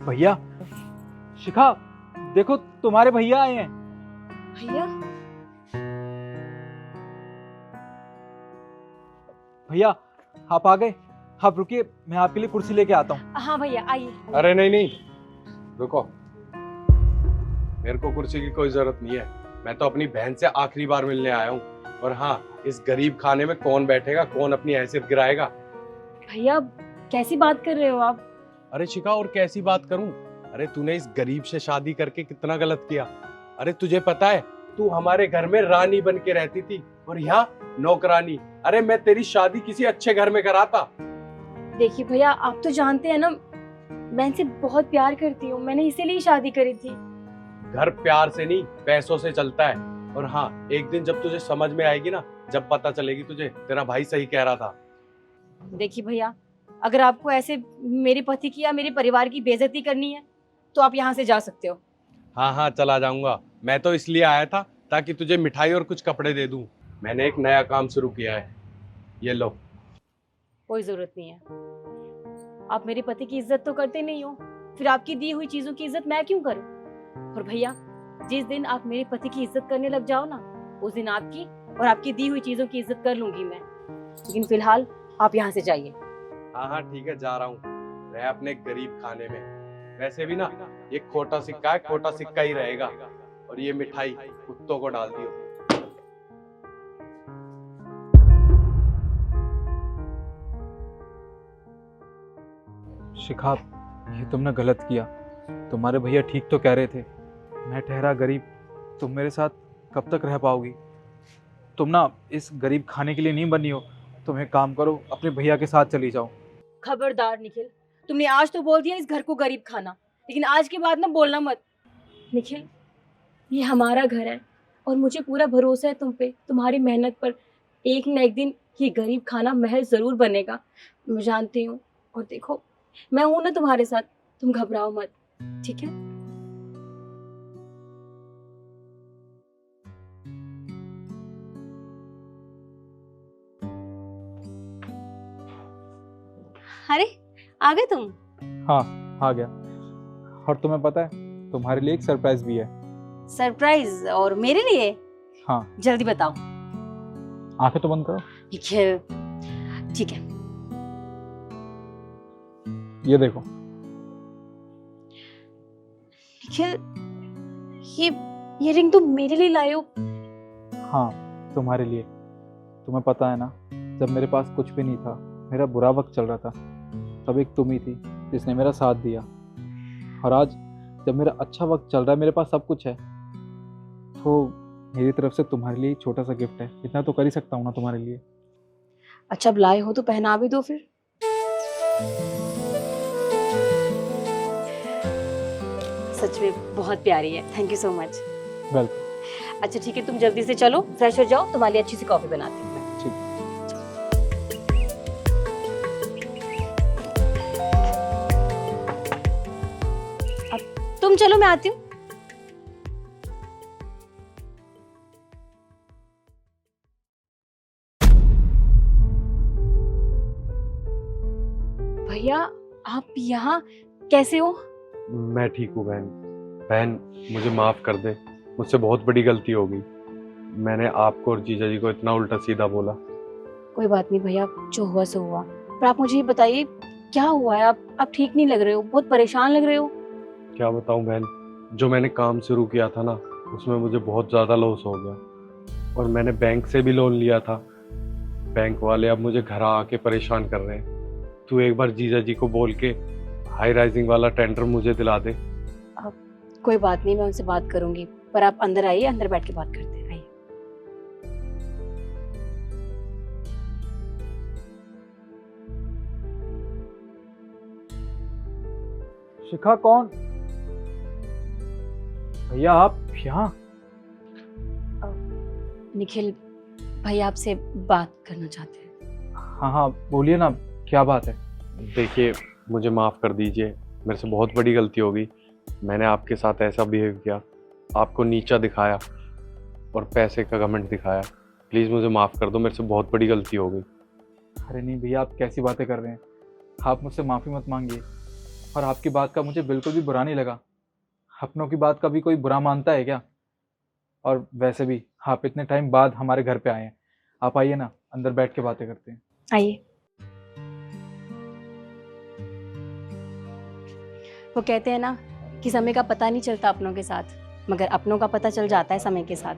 भैया, शिखा, देखो तुम्हारे भैया आए हैं। भैया? भैया आप आ गए? आप रुकिए, मैं आपके लिए कुर्सी लेके आता हूँ। हाँ भैया आइए। अरे नहीं नहीं, रुको। मेरे को कुर्सी की कोई जरूरत नहीं है। मैं तो अपनी बहन से आखिरी बार मिलने आया हूँ। और हाँ, इस गरीब खाने में कौन बैठेगा, कौन अपनी हैसियत गिराएगा। भैया कैसी बात कर रहे हो आप? अरे शिखा, और कैसी बात करूं? अरे तूने इस गरीब से शादी करके कितना गलत किया। अरे तुझे पता है, तू हमारे घर में रानी बन के रहती थी और यहाँ नौकरानी। अरे मैं तेरी शादी किसी अच्छे घर में कराता। देखिए भैया, आप तो जानते हैं ना, मैं इनसे बहुत प्यार करती हूँ। मैंने इसीलिए शादी करी थी। घर प्यार से नहीं, पैसों से चलता है। और हाँ, एक दिन जब तुझे समझ में आएगी ना, जब पता चलेगी तुझे तेरा भाई सही कह रहा था। देखिए भैया, अगर आपको ऐसे मेरे पति की या मेरे परिवार की बेइज्जती करनी है तो आप यहाँ से जा सकते हो। हाँ हाँ, चला जाऊंगा। मैं तो इसलिए आया था ताकि तुझे मिठाई और कुछ कपड़े दे दूं। मैंने एक नया काम शुरू किया है, ये लो। कोई जरूरत नहीं है। आप मेरे पति की इज्जत तो करते नहीं हो, फिर आपकी दी हुई चीजों की इज्जत मैं क्यों करूं? और भैया, जिस दिन आप मेरे पति की इज्जत करने लग जाओ ना, उस दिन आपकी और आपकी दी हुई चीजों की इज्जत कर लूंगी मैं। लेकिन फिलहाल आप यहाँ से जाइए। हाँ हाँ ठीक है, जा रहा हूँ। रह अपने गरीब खाने में। वैसे भी ना, ये खोटा सिक्का है, खोटा सिक्का ही रहेगा। और ये मिठाई कुत्तों को डाल दियो। शिखा, ये तुमने गलत किया। तुम्हारे भैया ठीक तो कह रहे थे। मैं ठहरा गरीब, तुम मेरे साथ कब तक रह पाओगी? तुम ना इस गरीब खाने के लिए नहीं बनी हो। तुम एक काम करो, अपने भैया के साथ चली जाओ। खबरदार निखिल, तुमने आज तो बोल दिया इस घर को गरीब खाना, लेकिन आज के बाद ना बोलना मत। निखिल, ये हमारा घर है और मुझे पूरा भरोसा है तुम पे, तुम्हारी मेहनत पर। एक न एक दिन ये गरीब खाना महल जरूर बनेगा, मैं जानती हूँ। और देखो, मैं हूं ना तुम्हारे साथ, तुम घबराओ मत, ठीक है? अरे आ गए तुम? हाँ, आ गया। और तुम्हें पता है, तुम्हारे लिए एक सरप्राइज भी है। सरप्राइज? और मेरे लिए? हाँ। जल्दी बताओ। आंखें तो बंद करो। ठीक है। ये देखो। निखिल, ये रिंग तुम मेरे लिए लाए हो? हाँ, तुम्हारे लिए। तुम्हें पता है ना, जब मेरे पास कुछ भी नहीं था, मेरा बुरा वक्त चल रहा था, तब एक तुम ही थी जिसने मेरा साथ दिया। और आज जब मेरा अच्छा वक्त चल रहा है, मेरे पास सब कुछ है, तो मेरी तरफ से तुम्हारे लिए छोटा सा गिफ्ट है। इतना तो कर ही सकता हूँ ना तुम्हारे लिए। अच्छा, अब लाए हो तो पहना भी दो फिर। सच में बहुत प्यारी है, thank you so much. Welcome. अच्छा ठीक है, तुम जल्दी से चलो, फ्रेश हो जाओ, तुम्हारे लिए अच्छी सी कॉफी बनाती हूँ मैं। ठीक। अब तुम चलो, मैं आती हूँ। भैया, आप यहाँ कैसे हो? मैं ठीक हूँ बहन। बहन, मुझे माफ कर दे, मुझसे बहुत बड़ी गलती हो गई। मैंने आपको और जीजा जी को इतना उल्टा सीधा बोला। कोई बात नहीं भैया, जो हुआ सो हुआ। पर आप मुझे ये बताइए, क्या हुआ है? आप ठीक नहीं लग रहे हो, बहुत परेशान लग रहे हो। क्या बताऊं बहन, जो मैंने काम शुरू किया था ना, उसमें मुझे बहुत ज़्यादा लॉस हो गया। और मैंने बैंक से भी लोन लिया था। बैंक वाले अब मुझे घर आके परेशान कर रहे हैं। तू एक बार जीजा जी को बोल के हाई राइजिंग वाला टेंडर मुझे दिला दे। कोई बात नहीं, मैं उनसे बात करूंगी। पर आप अंदर आइए, अंदर बैठ के बात करते हैं। आइए। शिखा, कौन? भैया आप यहाँ? निखिल, भैया आपसे बात करना चाहते हैं। हाँ हाँ, बोलिए ना, क्या बात है? देखिए, मुझे माफ़ कर दीजिए, मेरे से बहुत बड़ी गलती हो गई। मैंने आपके साथ ऐसा बिहेव किया, आपको नीचा दिखाया और पैसे का घमंड दिखाया। प्लीज़ मुझे माफ़ कर दो, मेरे से बहुत बड़ी गलती हो गई। अरे नहीं भैया, आप कैसी बातें कर रहे हैं? आप मुझसे माफ़ी मत मांगिए। और आपकी बात का मुझे बिल्कुल भी बुरा नहीं लगा। अपनों की बात कभी कोई बुरा मानता है क्या? और वैसे भी आप इतने टाइम बाद हमारे घर पे आए हैं, आप आइए ना, अंदर बैठ के बातें करते हैं। आइए। वो कहते हैं ना कि समय का पता नहीं चलता अपनों के साथ, मगर अपनों का पता चल जाता है समय के साथ।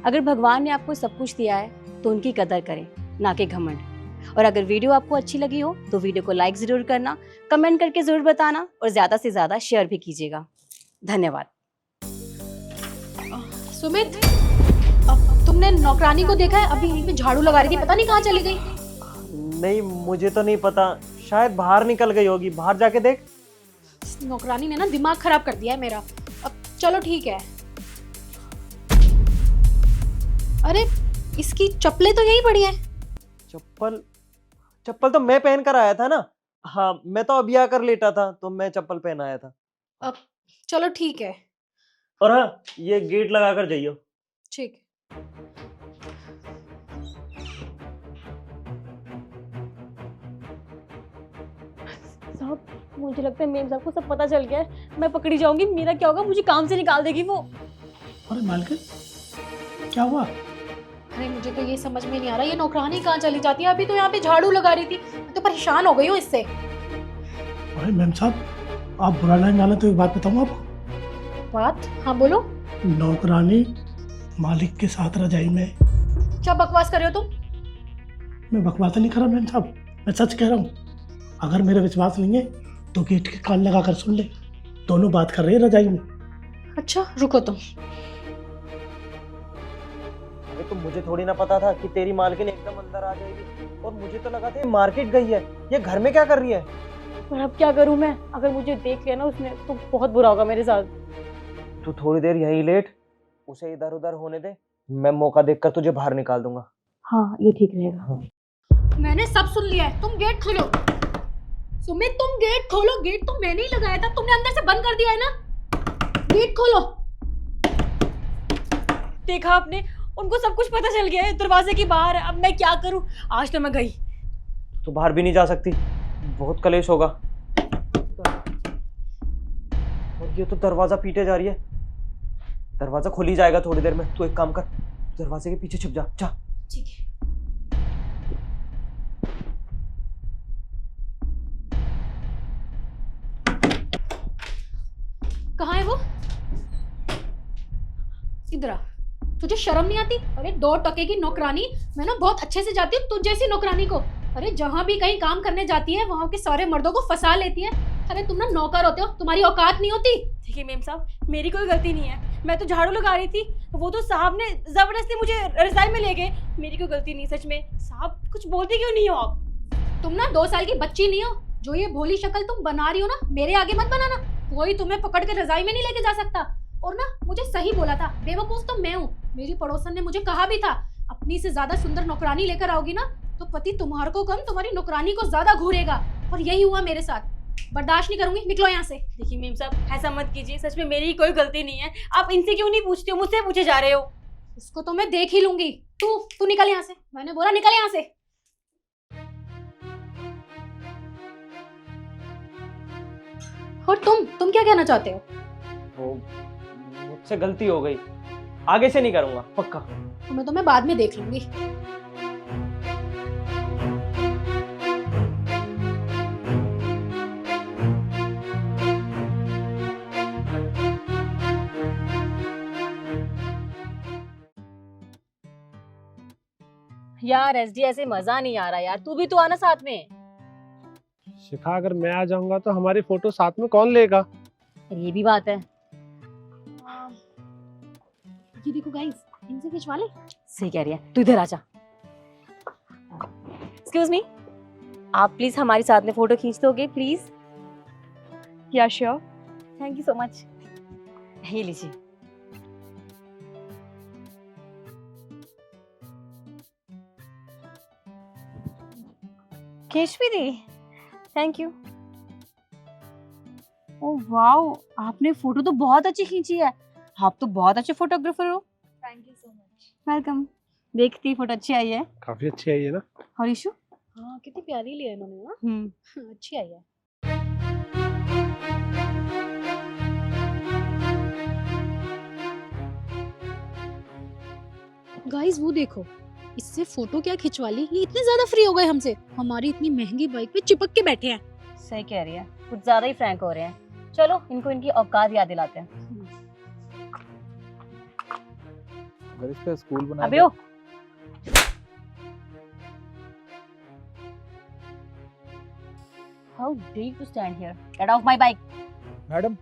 अगर भगवान ने आपको सब कुछ दिया है तो उनकी कदर करें, ना कि घमंड। और अगर वीडियो आपको अच्छी लगी हो तो वीडियो को लाइक ज़रूर करना, कमेंट करके ज़रूर बताना और ज़्यादा से ज़्यादा शेयर भी कीजिएगा। धन्यवाद। सुमित, अब तुमने नौकरानी को देखा है? अभी यहीं पे झाड़ू लगा रही थी, पता नहीं कहाँ चली गई। नहीं, मुझे तो नहीं पता, शायद बाहर निकल गई होगी। बाहर जाके देख। इस नौकरानी ने ना दिमाग खराब कर दिया है मेरा। अब चलो ठीक है। अरे इसकी चप्पलें तो यही पड़ी हैं। चप्पल चप्पल तो मैं पहन कर आया था ना। हाँ, मैं तो अभी आकर लेटा था तो मैं चप्पल पहन आया था। अब चलो ठीक है। और हाँ, ये गेट लगा कर जाइयो। ठीक। साहब, मुझे लगता है मेम साहब को सब पता चल गया है। मैं पकड़ी जाऊंगी, मेरा क्या होगा? मुझे काम से निकाल देगी वो। अरे मालकिन, क्या हुआ? अरे मुझे तो ये समझ में नहीं आ रहा, ये नौकरानी कहाँ चली जाती है? अभी तो यहाँ पे झाड़ू लगा रही थी, मैं तो परेशान हो गई हूँ इससे। अरे मैम साहब, आप बुरा नहीं माने तो एक बात बताऊँ आपको। बात? हाँ बोलो। नौकरानी मालिक के साथ रजाई में। क्या बकवास कर रहे हो तुम? मैं बकवास नहीं कर रहा मैम साहब, मैं सच कह रहा हूँ। अगर मेरा विश्वास नहीं है तो गेट के कान लगा कर सुन ले, दोनों बात कर रहे हैं रजाई में। अच्छा रुको तुम। अरे तो मुझे थोड़ी ना पता था कि तेरी मालकिन एकदम अंदर आ जाएगी। और मुझे तो लगा था ये मार्केट गई है, ये घर में क्या कर रही है? पर अब क्या करूं मैं? अगर मुझे देख लिया ना उसने तो बहुत बुरा होगा मेरे साथ। तू थोड़ी देर यहीं लेट, उसे इधर उधर होने दे, मैं मौका देखकर तुझे बाहर निकाल दूंगा। हाँ, ये ठीक रहेगा। मैंने सब सुन लिया है, तुम गेट खोलो। सुमित तुम गेट खोलो। गेट तो मैंने ही लगाया था, तुमने अंदर से बंद कर दिया है ना। गेट खोलो। देखा आपने, उनको सब कुछ पता चल गया है, दरवाजे के बाहर है। अब मैं क्या करूं? आज तो मैं गई। तू बाहर भी नहीं जा सकती, बहुत कलेश होगा। और ये तो दरवाजा पीटे जा रही है। दरवाजा खुल ही जाएगा थोड़ी देर में। तू एक काम कर, दरवाजे के पीछे छिप जा। जा। ठीक है। कहाँ है वो? इधर आ। तुझे शर्म नहीं आती? अरे 2 टके की नौकरानी, मैं ना बहुत अच्छे से जाती हूँ तुझ जैसी नौकरानी को। अरे जहाँ भी कहीं काम करने जाती है वहाँ के सारे मर्दों को फंसा लेती है। अरे तुम ना नौकर होते हो, तुम्हारी औकात नहीं होती। देखिए मेम साहब, मेरी कोई गलती नहीं है। मैं तो झाड़ू लगा रही थी, वो तो साहब ने जबरदस्ती मुझे रजाई में ले गए। मेरी कोई गलती नहीं सच में। साहब कुछ बोलते क्यों नहीं हो आप? तुम ना 2 साल की बच्ची नहीं हो। जो ये भोली शक्ल तुम बना रही हो ना, मेरे आगे मत बनाना। कोई तुम्हें पकड़ के रजाई में नहीं लेके जा सकता। और ना मुझे सही बोला था, बेवकूफ तो मैं हूँ। मेरी पड़ोसन ने मुझे कहा भी था, अपनी से ज्यादा सुंदर नौकरानी लेकर आओगी ना तो पति तुम्हारे को कम, तुम्हारी नौकरानी को ज्यादा घूरेगा। और यही हुआ मेरे साथ। बर्दाश्त नहीं करूंगी, निकलो यहाँ से। देखिए मेम साहब, ऐसा मत कीजिए, सच में मेरी कोई गलती नहीं है। आप इनसे क्यों नहीं पूछते हो, मुझसे पूछे जा रहे हो। उसको तो मैं देख ही लूंगी। तू निकल यहाँ से, मैंने बोला निकल यहाँ से। और तुम क्या कहना चाहते हो? वो मुझसे गलती हो गई, आगे से नहीं करूंगा, पक्का। तुम्हें तो मैं बाद में देख लूंगी। यार एसडी, ऐसे मजा नहीं आ रहा यार, तू भी तो आना साथ में। शिखा, अगर मैं आ जाऊंगा तो हमारी फोटो साथ में कौन लेगा? ये भी बात है। ये देखो गाइस, इनसे खिंचवा ले। सही कह रही है, तू इधर आ जा। एक्सक्यूज मी, आप प्लीज हमारे साथ में फोटो खींच दोगे प्लीज? या sure. Thank you so much. ये लीजिए। खींच भी दी, थैंक यू। ओह वाओ, आपने फोटो तो बहुत अच्छी खींची है। आप तो बहुत अच्छे फोटोग्राफर हो। Thank you so much. Welcome. देखती फोटो अच्छी आई है। काफी अच्छी आई है ना? और इशू? हाँ कितनी प्यारी ली है इन्होंने ना। अच्छी आई है। गाइस वो देखो, इससे फोटो क्या खिंचवा ली, ये इतने ज्यादा फ्री हो गए हमसे, हमारी इतनी महंगी बाइक पे चिपक के बैठे हैं। सही कह रही है, कुछ ज्यादा ही फ्रैंक हो रहे हैं। चलो इनको इनकी औकात याद दिलाते हैं। अगर इसका स्कूल बना अबे ओ, how dare you stand here, get off my bike. Madam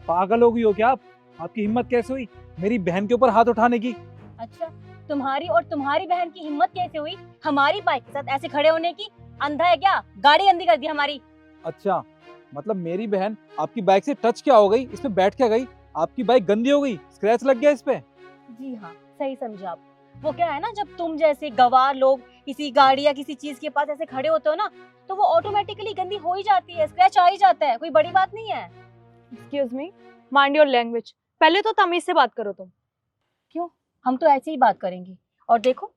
पागल हो गई हो क्या आप? आपकी हिम्मत कैसे हुई मेरी बहन के ऊपर हाथ उठाने की? अच्छा, तुम्हारी और तुम्हारी बहन की हिम्मत कैसे हुई हमारी बाइक के साथ ऐसे खड़े होने की? अंधा है क्या? गाड़ी गंदी कर दी हमारी। अच्छा, मतलब मेरी बहन आपकी बाइक से टच क्या हो गई, इसमें बैठ क्या गई, आपकी बाइक गंदी हो गई, स्क्रैच लग गया इस पे? जी हाँ, सही समझा आप। वो क्या है ना, जब तुम जैसे गवार लोग किसी गाड़ी या किसी चीज के पास ऐसे खड़े होते हो ना, तो वो ऑटोमेटिकली गंदी हो ही जाती है, स्क्रैच आ ही जाता है, कोई बड़ी बात नहीं है। Excuse me, mind your language. पहले तो तमीज से बात करो तुम। क्यों? हम तो ऐसे ही बात करेंगे। और देखो,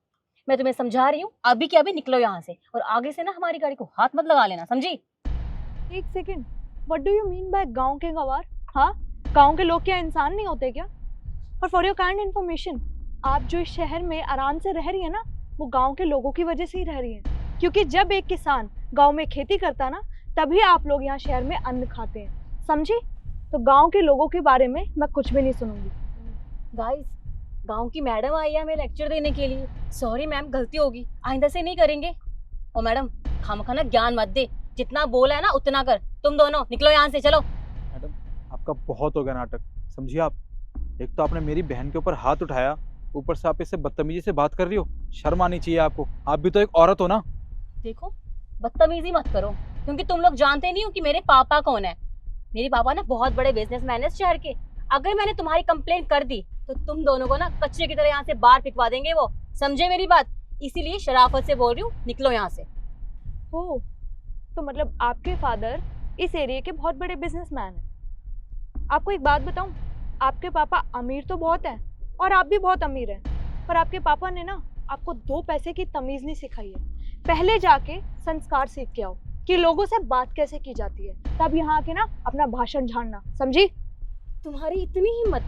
मैं तुम्हें समझा रही हूँ, अभी के अभी निकलो यहाँ से, और आगे से ना हमारी गाड़ी को हाथ मत लगा लेना, समझी? एक second, what do you mean by गांव के गवार? हाँ, गांव के लोग क्या इंसान नहीं होते क्या? और फॉर योर काइंड इन्फॉर्मेशन, आप जो इस शहर में आराम से रह रही है ना, वो गांव के लोगों की वजह से ही रह रही है। क्योंकि जब एक किसान गांव में खेती करता ना, तभी आप लोग यहाँ शहर में अन्न खाते हैं, समझी? तो गांव के लोगों के बारे में मैं कुछ भी नहीं सुनूंगी। गाइस, गांव की मैडम आई है हमें लेक्चर देने के लिए। सॉरी मैम, गलती होगी, आइंदा से नहीं करेंगे। और मैडम, खामखा ना ज्ञान मत दे, जितना बोला है ना उतना कर। तुम दोनों निकलो यहाँ से, चलो। मैडम आपका बहुत हो गया नाटक, समझिए आप। एक तो आपने मेरी बहन के ऊपर हाथ उठाया, ऊपर से आप इससे बदतमीजी से बात कर रही हो, शर्म आनी चाहिए आपको, आप भी तो एक औरत हो ना। देखो, बदतमीजी मत करो, क्योंकि तुम लोग जानते नहीं हो कि मेरे पापा कौन है। मेरे पापा ना बहुत बड़े बिजनेसमैन है इस शहर के। अगर मैंने तुम्हारी कंप्लेंट कर दी तो तुम दोनों को ना कचरे की तरह यहाँ से बाहर फेंकवा देंगे वो, समझे मेरी बात? इसीलिए शराफत से बोल रही हूँ, निकलो यहाँ से। हो, तो मतलब आपके फादर इस एरिया के बहुत बड़े बिजनेसमैन हैं। आपको एक बात बताऊं, आपके पापा अमीर तो बहुत हैं और आप भी बहुत अमीर हैं, पर आपके पापा ने ना आपको 2 पैसे की तमीज नहीं सिखाई है। पहले जाके संस्कार सीख के आओ कि लोगों से बात कैसे की जाती है, तब यहाँ आके ना अपना भाषण झाड़ना, समझी? तुम्हारी इतनी हिम्मत,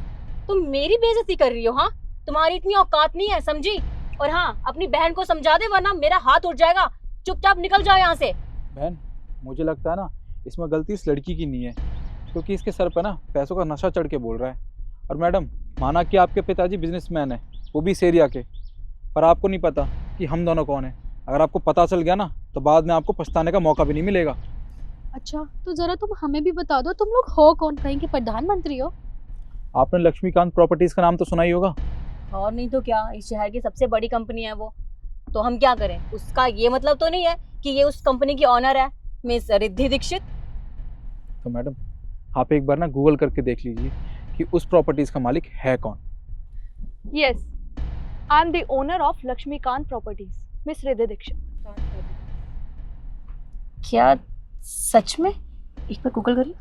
तुम मेरी बेइज्जती कर रही हो? हाँ, तुम्हारी इतनी औकात नहीं है, समझी? और हाँ, अपनी बहन को समझा दे, वरना मेरा हाथ उठ जाएगा। चुपचाप निकल जाओ यहाँ से। बहन, मुझे लगता है ना इसमें गलती इस लड़की की नहीं है, क्योंकि इसके सर पर ना पैसों का नशा चढ़ के बोल रहा है। और मैडम, माना कि आपके पिताजी बिजनेसमैन है, वो भी इस एरिया के, पर आपको नहीं पता कि हम दोनों कौन है। अगर आपको पता चल गया ना, तो बाद में आपको पछताने का मौका भी नहीं मिलेगा। अच्छा, तो जरा तुम हमें भी बता दो, तुम लोग हो कौन? कहीं के प्रधानमंत्री हो? आपने लक्ष्मीकांत प्रॉपर्टीज का नाम तो सुना ही होगा। और नहीं तो क्या, इस शहर की सबसे बड़ी कंपनी है वो। तो हम क्या करें? उसका ये मतलब तो नहीं है कि ये उस कंपनी की ऑनर है, मिस रिद्धि दीक्षित। तो मैडम, आप एक बार ना गूगल करके देख लीजिए कि उस प्रॉपर्टीज का मालिक है कौन। Yes, I am the owner of Laxmikant properties, miss Riddhi Dixit. क्या सच में? एक बार गूगल करिए।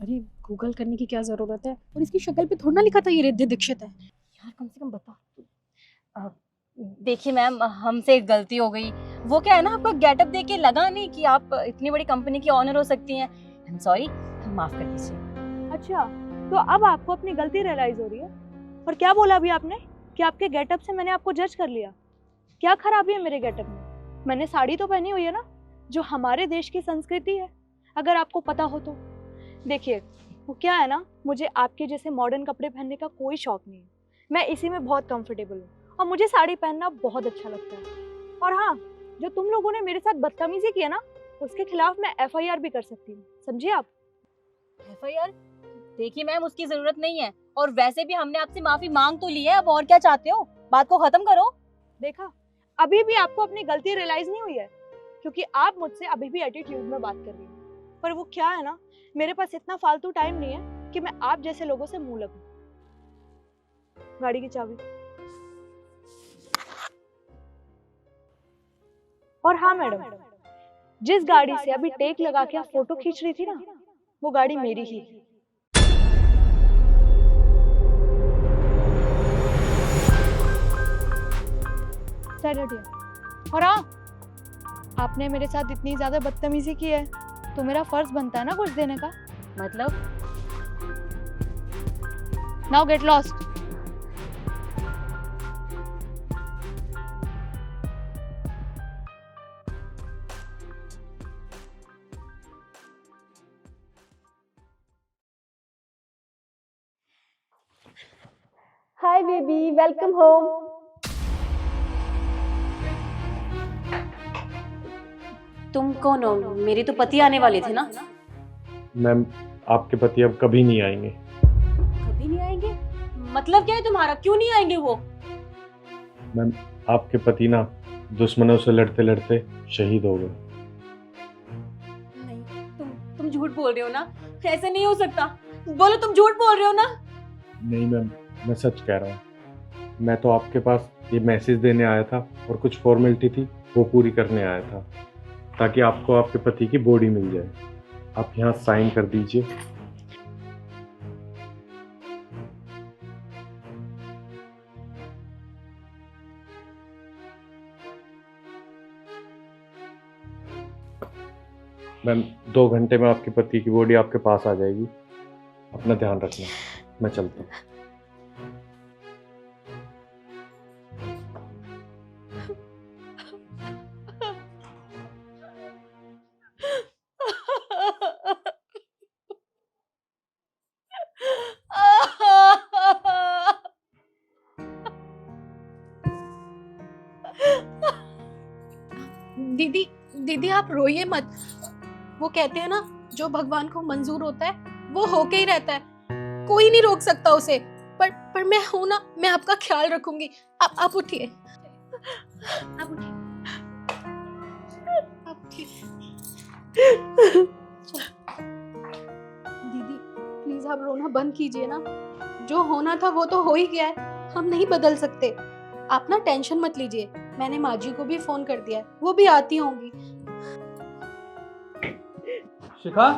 अरे गूगल करने की क्या जरूरत है, और इसकी शक्ल पे थोड़ा ना लिखा था ये रिद्धि दीक्षित है। यार कम से कम बता। देखिए मैम, हमसे एक गलती हो गई। वो क्या है ना, आपका गेटअप देख के लगा नहीं कि आप इतनी बड़ी कंपनी की ऑनर हो सकती हैं। आई एम सॉरी, माफ कर दीजिए। अच्छा, तो अब आपको अपनी गलती रियलाइज हो रही है। और क्या बोला अभी आपने कि आपके गेटअप से मैंने आपको जज कर लिया? क्या खराबी है मेरे गेटअप में? मैंने साड़ी तो पहनी हुई है ना, जो हमारे देश की संस्कृति है, अगर आपको पता हो तो। देखिए, वो क्या है ना, मुझे आपके जैसे मॉडर्न कपड़े पहनने का कोई शौक नहीं है। मैं इसी में बहुत कंफर्टेबल हूँ, और मुझे साड़ी पहनना बहुत अच्छा लगता है। और हाँ, जो तुम लोगों ने मेरे साथ बदतमीजी की है ना, उसके खिलाफ मैं FIR भी कर सकती हूँ, समझिए आप? FIR? देखिए मैम, उसकी जरूरत नहीं है, और वैसे भी हमने आपसे माफी मांग तो ली है, अब और क्या चाहते हो? बात को खत्म करो। देखा, अभी भी आपको अपनी गलती रियलाइज नहीं हुई है, क्योंकि आप मुझसे अभी भी एटीट्यूड में बात कर रही हैं। पर वो क्या है ना, मेरे पास इतना फालतू टाइम नहीं है कि मैं आप जैसे लोगों से मुंह लगूं। गाड़ी की चाबी। और हाँ मैडम, जिस गाड़ी से अभी टेक लगा के आप फोटो खींच रही थी ना, वो गाड़ी मेरी ही थी। सर हटिए। और हाँ, आपने मेरे साथ इतनी ज्यादा बदतमीजी की है, तो मेरा फर्ज बनता है ना कुछ देने का। मतलब? Now get lost. Hi baby, welcome home. तुम कौन हो? मेरे तो पति आने वाले थे ना। मैम, आपके पति अब कभी नहीं आएंगे। कभी नहीं आएंगे? मतलब क्या है तुम्हारा? क्यों नहीं आएंगे वो? मैम, आपके पति ना दुश्मनों से लड़ते लड़ते शहीद हो गए। नहीं, तुम झूठ बोल रहे हो ना? ऐसे नहीं हो सकता। बोलो, तुम झूठ बोल रहे हो ना? नहीं मैम, मैं सच कह रहा हूँ। मैं तो आपके पास ये मैसेज देने आया था और कुछ फॉर्मेलिटी थी वो पूरी करने आया था, ताकि आपको आपके पति की बॉडी मिल जाए। आप यहाँ साइन कर दीजिए। मैम, 2 घंटे में आपके पति की बॉडी आपके पास आ जाएगी। अपना ध्यान रखना, मैं चलता हूँ। दीदी दीदी आप रोइए मत। वो कहते हैं ना, जो भगवान को मंजूर होता है वो होके ही रहता है, कोई नहीं रोक सकता उसे। पर मैं हूं ना, मैं आपका ख्याल रखूंगी। आप उठिए, आप उठिए, आप उठिए। दीदी प्लीज आप रोना बंद कीजिए ना। जो होना था वो तो हो ही गया है, हम नहीं बदल सकते। आप ना टेंशन मत लीजिए, मैंने माँ जी को भी फोन कर दिया है, वो भी आती होंगी। शिखा,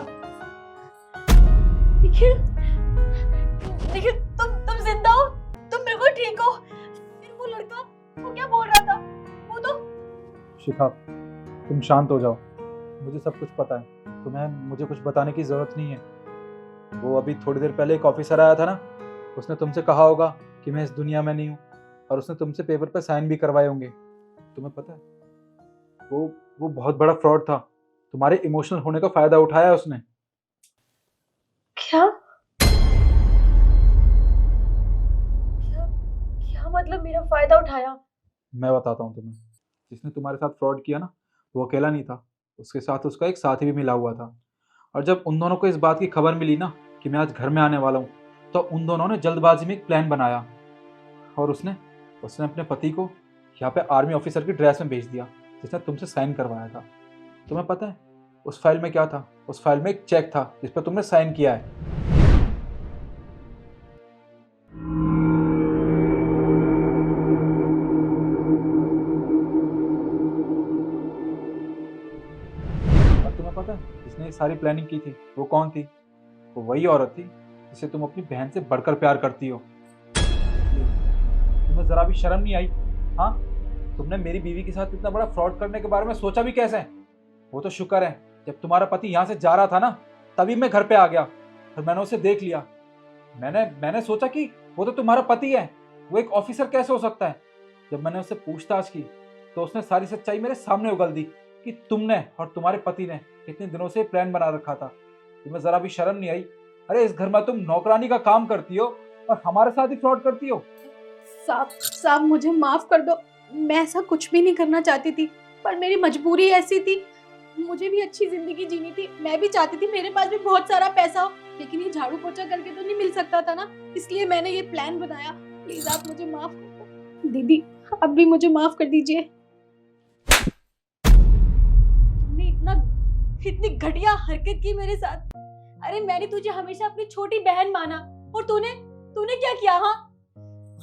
निखिल, निखिल, तुम जिंदा हो? तुम बिल्कुल ठीक हो? फिर वो लड़का, वो क्या बोल रहा था? वो तो शिखा, तुम शांत हो जाओ। मुझे सब कुछ पता है। तुम्हें मुझे कुछ बताने की ज़रूरत नहीं है। वो अभी थोड़ी देर पहले एक ऑफिसर आया था ना, उसने तुमसे कहा होगा कि मैं इस दुनिया में नहीं हूँ, और उसने तुमसे पेपर पे साइन भी करवाए होंगे। तुम्हें पता है, वो बहुत बड़ा फ्रॉड था। तुम्हारे इमोशनल होने का फ़ायदा उठाया उसने। क्या क्या मतलब मेरा फायदा उठाया? मैं बताता हूँ तुम्हें। जिसने तुम्हारे साथ फ्रॉड किया ना, वो अकेला नहीं था, उसके साथ उसका एक साथी भी मिला हुआ था। और जब उन दोनों को इस बात की खबर मिली ना कि मैं आज घर में आने वाला हूँ, तो उन दोनों ने जल्दबाजी में एक प्लान बनाया, और उसने अपने पति को यहाँ पे आर्मी ऑफिसर की ड्रेस में भेज दिया, जिसने तुमसे साइन करवाया था। तुम्हें पता है उस फाइल में क्या था? उस फाइल में एक चेक था जिस पर तुमने साइन किया है। और तुम्हें पता है जिसने ये सारी प्लानिंग की थी वो कौन थी? वो वही औरत थी जिसे तुम अपनी बहन से बढ़कर प्यार करती हो। तुम्हें जरा भी शर्म नहीं आई? हाँ, तुमने मेरी बीवी के साथ इतना बड़ा फ्रॉड करने के बारे में सोचा भी कैसे? वो तो शुक्र है जब तुम्हारा पति यहाँ से जा रहा था ना, तभी मैं घर पे आ गया, फिर मैंने उसे देख लिया। मैंने सोचा कि वो तो तुम्हारा पति है, वो एक ऑफिसर कैसे हो सकता है। जब मैंने उससे पूछताछ की तो उसने सारी सच्चाई मेरे सामने उगल दी कि तुमने और तुम्हारे पति ने इतने दिनों से प्लान बना रखा था। तुम्हें जरा भी शर्म नहीं आई? अरे इस घर में तुम नौकरानी का काम करती हो और हमारे साथ ही फ्रॉड करती हो। साहब मुझे माफ कर दो, मैं ऐसा कुछ भी नहीं करना चाहती थी, पर मेरी मजबूरी ऐसी थी। मुझे भी अच्छी जिंदगी जीनी थी, मैं भी चाहती थी मेरे पास भी बहुत सारा पैसा हो, लेकिन ये झाड़ू पोछा करके तो नहीं मिल सकता था ना, इसलिए मैंने ये प्लान बनाया। प्लीज आप मुझे माफ कर दो। दीदी अब भी मुझे माफ कर दीजिए। तुमने इतनी घटिया हरकत की मेरे साथ। अरे मैंने तुझे हमेशा अपनी छोटी बहन माना, और तूने क्या किया? हाँ,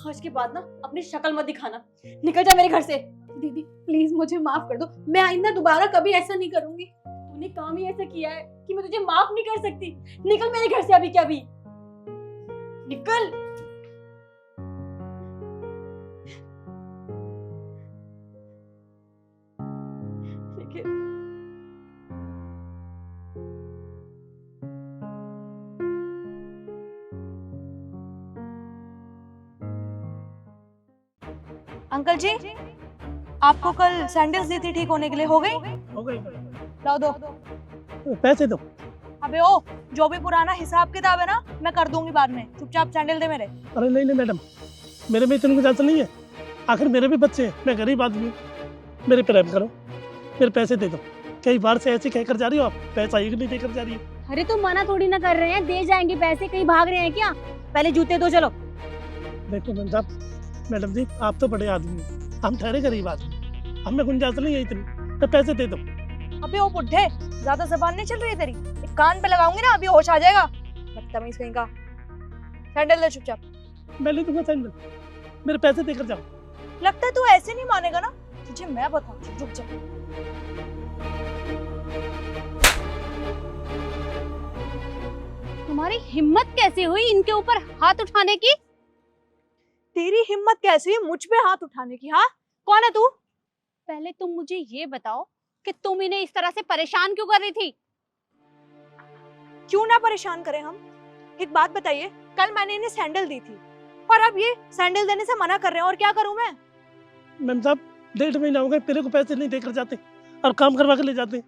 आज के बाद ना अपनी शक्ल मत दिखाना, निकल जा मेरे घर से। दीदी प्लीज मुझे माफ कर दो, मैं आइंदा दोबारा कभी ऐसा नहीं करूंगी। तूने काम ही ऐसा किया है कि मैं तुझे माफ नहीं कर सकती। निकल मेरे घर से अभी क्या अभी, निकल। अंकल जी, आपको कल सैंडल्स दी थी ठीक होने के लिए, हो गई? हो गई। लाओ दो। पैसे दो। अबे ओ, जो भी पुराना हिसाब किताब है ना मैं कर दूंगी बाद में, चुपचाप सैंडल दे मेरे। अरे नहीं नहीं मैडम, मेरे में इतनी गुंजाइश नहीं है। आखिर मेरे भी बच्चे हैं, मैं गरीब आदमी हूँ। मेरे प्रेम करो, मेरे पैसे दे दो। कई बार से ऐसे कहकर जा रही हो आप, पैसा एक नहीं देकर जा रही हो। अरे तुम मना थोड़ी ना कर रहे हैं, दे जाएंगे पैसे, कहीं भाग रहे हैं क्या? पहले जूते दो, चलो। देखो मैम साहब, मैडम जी आप तो बड़े आदमी हैं, हम ठहरे गरीब आदमी, हमें गुंजाइश नहीं है इतनी, तो पैसे दे दो। अबे ओ बुड्ढे, ज्यादा जबान नहीं चल रही है तेरी? एक कान पे लगाऊंगी ना, अभी होश आ जाएगा। बदतमीज कहीं का। सैंडल दे चुपचाप। मैं ले दूंगा सैंडल, मेरे पैसे देकर जाओ। लगता है तू ऐसे नहीं मानेगा ना, तुझे मैं बताऊंगी, रुक जा। तुम्हारी हिम्मत कैसे हुई इनके ऊपर हाथ उठाने की? तेरी हिम्मत कैसी हुई मुझ पे हाथ उठाने की? हाँ, कौन है तू? पहले तुम मुझे ये बताओ कि तुम इन्हें इस तरह से परेशान क्यों कर रही थी? क्यों ना परेशान करें हम? एक बात बताइए, कल मैंने इन्हें सैंडल दी थी और अब ये सैंडल देने से मना कर रहे हैं, और क्या करूं मैं? मैम साहब 1.5 महीना हो गए, मेरे को पैसे नहीं देकर जाते और काम करवा के ले जाते।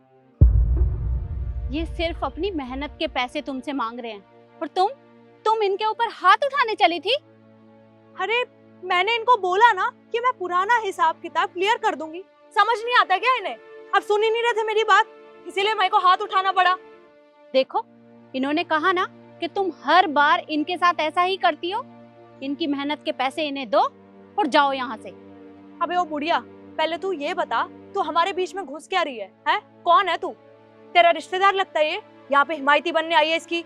ये सिर्फ अपनी मेहनत के पैसे तुमसे मांग रहे हैं और तुम इनके ऊपर हाथ उठाने चली थी। अरे मैंने इनको बोला ना कि मैं पुराना हिसाब किताब क्लियर कर दूंगी, समझ नहीं आता क्या इन्हें? अब सुन ही नहीं रहे थे मेरी बात, इसीलिए मेरे को हाथ उठाना पड़ा। देखो, इन्होंने कहा ना कि तुम हर बार इनके साथ ऐसा ही करती हो। इनकी मेहनत के पैसे इन्हें दो और जाओ यहाँ से। अबे ओ बुढ़िया, पहले तू ये बता, तू हमारे बीच में घुस क्या रही है? हैं? कौन है तू? तेरा रिश्तेदार लगता है ये? यहाँ पे हिमायती बनने आई है इसकी?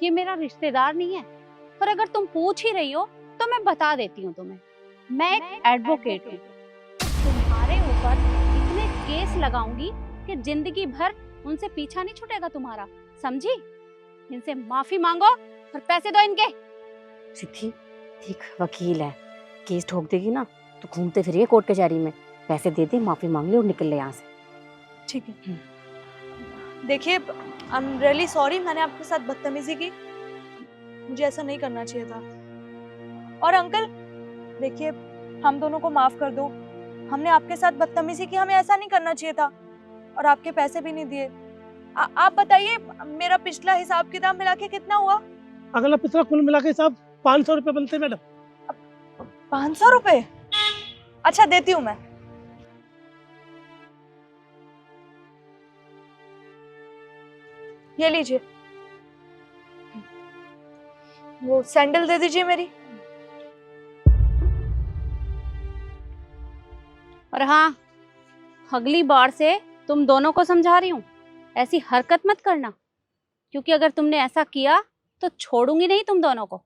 ये मेरा रिश्तेदार नहीं है, पर अगर तुम पूछ ही रही हो तो मैं बता देती हूँ तुम्हें। मैं एक एडवोकेट हूँ। तुम्हारे ऊपर इतने केस लगाऊंगी कि जिंदगी भर उनसे पीछा नहीं छूटेगा तुम्हारा, समझी? इनसे माफी मांगो और पैसे दो इनके। सिद्धि ठीक वकील है, केस ठोक देगी ना तो घूमते फिरिए कोर्ट कचहरी में। पैसे दे दे, माफी मांग ले और निकल ले यहाँ से। ठीक है। देखिए, आई एम रियली सॉरी, मैंने आपके साथ बदतमीजी की, मुझे ऐसा नहीं करना चाहिए था। और अंकल देखिए, हम दोनों को माफ कर दो, हमने आपके साथ बदतमीजी की, हमें ऐसा नहीं करना चाहिए था, और आपके पैसे भी नहीं दिए। आप बताइए, मेरा पिछला हिसाब किताब मिला के कितना हुआ? अगला पिछला कुल मिला के हिसाब 500 रुपए बनते मैडम। 500 रुपए? अच्छा देती हूँ मैं। ये लीजिए, वो सैंडल दे दीजिए मेरी। और हाँ, अगली बार से तुम दोनों को समझा रही हूँ, ऐसी हरकत मत करना, क्योंकि अगर तुमने ऐसा किया तो छोड़ूंगी नहीं तुम दोनों को।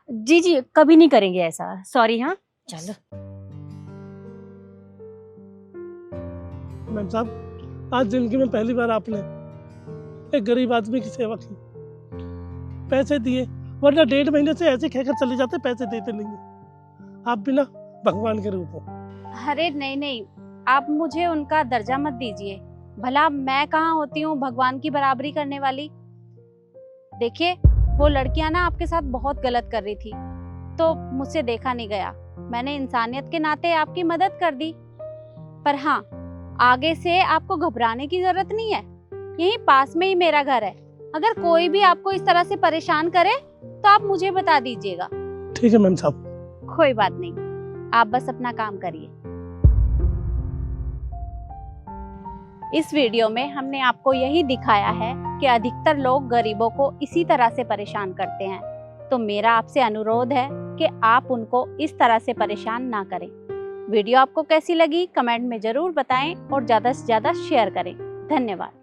जी जी, कभी नहीं करेंगे ऐसा, सॉरी। हाँ चलो। मैम साहब, आज जिंदगी में पहली बार आपने एक गरीब आदमी की सेवा की, पैसे दिए, वरना 1.5 महीने से ऐसे कहकर चले जाते, पैसे देते नहीं है। आप भी ना भगवान के रूप हो। अरे नहीं नहीं, आप मुझे उनका दर्जा मत दीजिए। भला मैं कहाँ होती हूँ भगवान की बराबरी करने वाली। देखिए, वो लड़कियां ना आपके साथ बहुत गलत कर रही थी, तो मुझसे देखा नहीं गया, मैंने इंसानियत के नाते आपकी मदद कर दी। पर हाँ, आगे से आपको घबराने की जरूरत नहीं है, यहीं पास में ही मेरा घर है। अगर कोई भी आपको इस तरह से परेशान करे तो आप मुझे बता दीजिएगा। ठीक है मैम साहब। कोई बात नहीं, आप बस अपना काम करिए। इस वीडियो में हमने आपको यही दिखाया है कि अधिकतर लोग गरीबों को इसी तरह से परेशान करते हैं, तो मेरा आपसे अनुरोध है कि आप उनको इस तरह से परेशान ना करें। वीडियो आपको कैसी लगी कमेंट में जरूर बताएं और ज़्यादा से ज़्यादा शेयर करें। धन्यवाद।